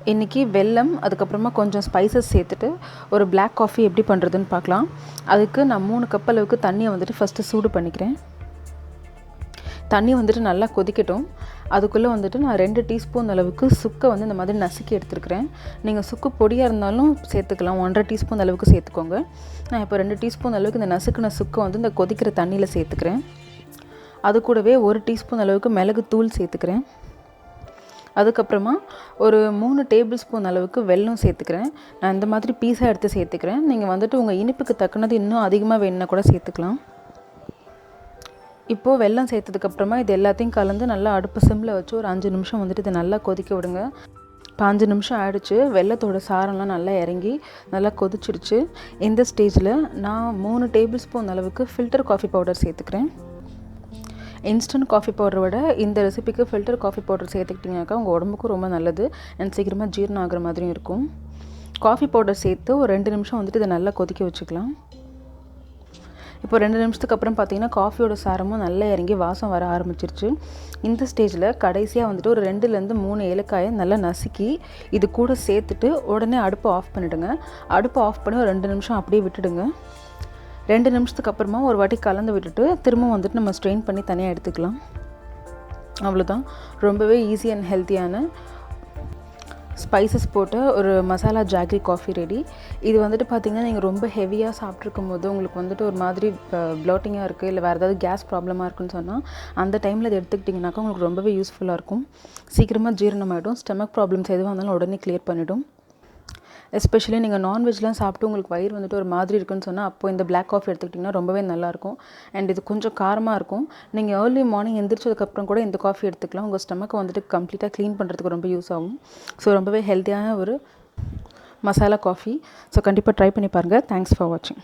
இன்றைக்கி வெல்லம் அதுக்கப்புறமா கொஞ்சம் ஸ்பைசஸ் சேர்த்துட்டு ஒரு பிளாக் காஃபி எப்படி பண்ணுறதுன்னு பார்க்கலாம். அதுக்கு நான் 3 கப் அளவுக்கு தண்ணியை வந்துட்டு ஃபஸ்ட்டு சூடு பண்ணிக்கிறேன். தண்ணி வந்துட்டு நல்லா கொதிக்கட்டும். அதுக்குள்ளே வந்துட்டு நான் 2 டீஸ்பூன் அளவுக்கு சுக்கை வந்து இந்த மாதிரி நசுக்கி எடுத்துருக்கிறேன். நீங்கள் சுக்கு பொடியாக இருந்தாலும் சேர்த்துக்கலாம். 1.5 டீஸ்பூன் அளவுக்கு சேர்த்துக்கோங்க. நான் இப்போ 2 டீஸ்பூன் அளவுக்கு இந்த நசுக்கின சுக்கை வந்து இந்த கொதிக்கிற தண்ணியில் சேர்த்துக்கிறேன். அது கூடவே 1 டீஸ்பூன் அளவுக்கு மிளகு தூள் சேர்த்துக்கிறேன். அதுக்கப்புறமா ஒரு 3 டேபிள் ஸ்பூன் அளவுக்கு வெல்லம் சேர்த்துக்கிறேன். நான் இந்த மாதிரி பீஸாக எடுத்து சேர்த்துக்கிறேன். நீங்கள் வந்துட்டு உங்கள் இனிப்புக்கு தக்கனது இன்னும் அதிகமாக வேணுன்னா கூட சேர்த்துக்கலாம். இப்போது வெல்லம் சேர்த்ததுக்கப்புறமா இது எல்லாத்தையும் கலந்து நல்லா அடுப்பு சிம்மில் வச்சு ஒரு 5 நிமிஷம் வந்துட்டு இதை நல்லா கொதிக்க விடுங்க. இப்போ 5 நிமிஷம் ஆகிடுச்சு. வெல்லத்தோட சாரம்லாம் நல்லா இறங்கி நல்லா கொதிச்சிடுச்சு. இந்த ஸ்டேஜில் நான் 3 டேபிள் ஸ்பூன் அளவுக்கு ஃபில்டர் காஃபி பவுடர் சேர்த்துக்கிறேன். இன்ஸ்டன்ட் காஃபி பவுடரை விட இந்த ரெசிபிக்கு ஃபில்டர் காஃபி பவுடர் சேர்த்துக்கிட்டிங்கனாக்கா உங்கள் உடம்புக்கும் ரொம்ப நல்லது அண்ட் சீக்கிரமாக ஜீரணம் ஆகிற மாதிரியும் இருக்கும். காஃபி பவுடர் சேர்த்து ஒரு 2 நிமிஷம் வந்துட்டு இதை நல்லா கொதிக்க வச்சுக்கலாம். இப்போ 2 நிமிஷத்துக்கு அப்புறம் பார்த்திங்கன்னா காஃபியோட சாரமும் நல்லா இறங்கி வாசம் வர ஆரம்பிச்சிருச்சு. இந்த ஸ்டேஜில் கடைசியாக வந்துட்டு ஒரு 2லேருந்து 3 ஏலக்காயை நல்லா நசுக்கி இது கூட சேர்த்துட்டு உடனே அடுப்பை ஆஃப் பண்ணிவிடுங்க. அடுப்பை ஆஃப் பண்ணி ஒரு 2 நிமிஷம் அப்படியே விட்டுடுங்க. 2 நிமிஷத்துக்கு அப்புறமா ஒரு வாட்டி கலந்து விட்டுட்டு திரும்ப வந்துட்டு நம்ம ஸ்ட்ரெயின் பண்ணி தனியாக எடுத்துக்கலாம். அவ்வளோதான். ரொம்பவே ஈஸி அண்ட் ஹெல்த்தியான ஸ்பைசஸ் போட்டு ஒரு மசாலா ஜாகரி காஃபி ரெடி. இது வந்துட்டு பார்த்திங்கன்னா நீங்கள் ரொம்ப ஹெவியாக சாப்பிட்ருக்கும் போது உங்களுக்கு வந்துட்டு ஒரு மாதிரி ப்ளோட்டிங்காக இருக்குது இல்லை வேறு ஏதாவது கேஸ் ப்ராப்ளமாக இருக்குன்னு சொன்னால் அந்த டைமில் இதை எடுத்துக்கிட்டிங்கனாக்கா உங்களுக்கு ரொம்பவே யூஸ்ஃபுல்லாக இருக்கும். சீக்கிரமாக ஜீரணமாகிடும். ஸ்டமக் ப்ராப்ளம்ஸ் எதுவாக இருந்தாலும் உடனே கிளியர் பண்ணிவிடும். எஸ்பெஷலி நீங்கள் நான்வெஜ்லாம் சாப்பிட்டு உங்களுக்கு வயிறு வந்துட்டு ஒரு மாதிரி இருக்குன்னு சொன்னால் அப்போது இந்த பிளாக் காஃபி எடுத்துக்கிட்டிங்கன்னா ரொம்பவே நல்லாயிருக்கும். அண்ட் இது கொஞ்சம் காரமாக இருக்கும். நீங்கள் ஏர்லி மார்னிங் எந்திரிச்சதுக்கப்புறம் கூட இந்த காஃபி எடுத்துக்கலாம். உங்கள் ஸ்டமக்கை வந்துட்டு கம்ப்ளீட்டாக க்ளீன் பண்ணுறதுக்கு ரொம்ப யூஸ் ஆகும். ஸோ ரொம்பவே ஹெல்த்தியான ஒரு மசாலா காஃபி. ஸோ கண்டிப்பாக ட்ரை பண்ணி பாருங்கள். தேங்க்ஸ் ஃபார் வாட்சிங்.